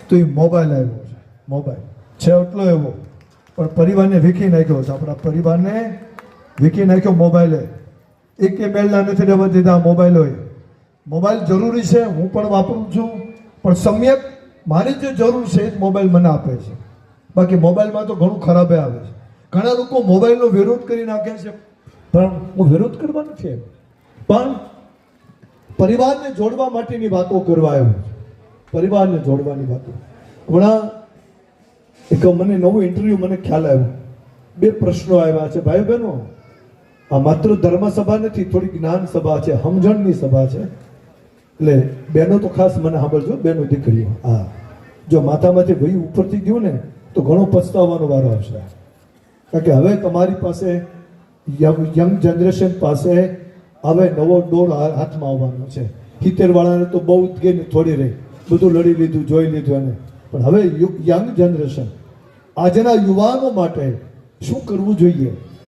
તો એ મોબાઈલ આવ્યો છે. મોબાઈલ છે એટલો એવો, પણ પરિવારને વીખી નાખ્યો છે. આપણા પરિવારને વીખી નાખ્યો મોબાઈલે. એક મેળના નથી રહેવા દીધા મોબાઈલોએ. મોબાઈલ જરૂરી છે, હું પણ વાપરું છું, પણ સમ્યક મારી જે જરૂર છે એ જ મોબાઈલ મને આપે છે. બાકી મોબાઈલમાં તો ઘણું ખરાબ આવે છે. ઘણા લોકો મોબાઈલનો વિરોધ કરી નાખે છે, પણ હું વિરોધ કરવા નથી, પણ પરિવારને જોડવા માટેની વાતો કરવા આવ્યો છું. પરિવારને જોડવાની વાતો. હમણાં એક મને નવું ઇન્ટરવ્યુ મને ખ્યાલ આવ્યો, 2 પ્રશ્નો આવ્યા છે. ભાઈ બહેનો, આ માત્ર ધર્મ સભા નથી, થોડી જ્ઞાન સભા છે, સમજણની સભા છે. એટલે બહેનો તો ખાસ મને સાંભળજો, બહેનો દીકરીઓ. હા, જો માથામાંથી ભઈ ઉપરથી ગયું ને તો ઘણો પછતાવવાનો વારો આવશે. કારણ કે હવે તમારી પાસે યંગ જનરેશન પાસે હવે નવો દોર હાથમાં આવવાનો છે. 70 વાળાને તો બહુ જ ગઈ થોડી રહી, બધું લડી લીધું, જોઈ લીધું એને. પણ હવે યંગ જનરેશન, આજના યુવાનો માટે શું કરવું જોઈએ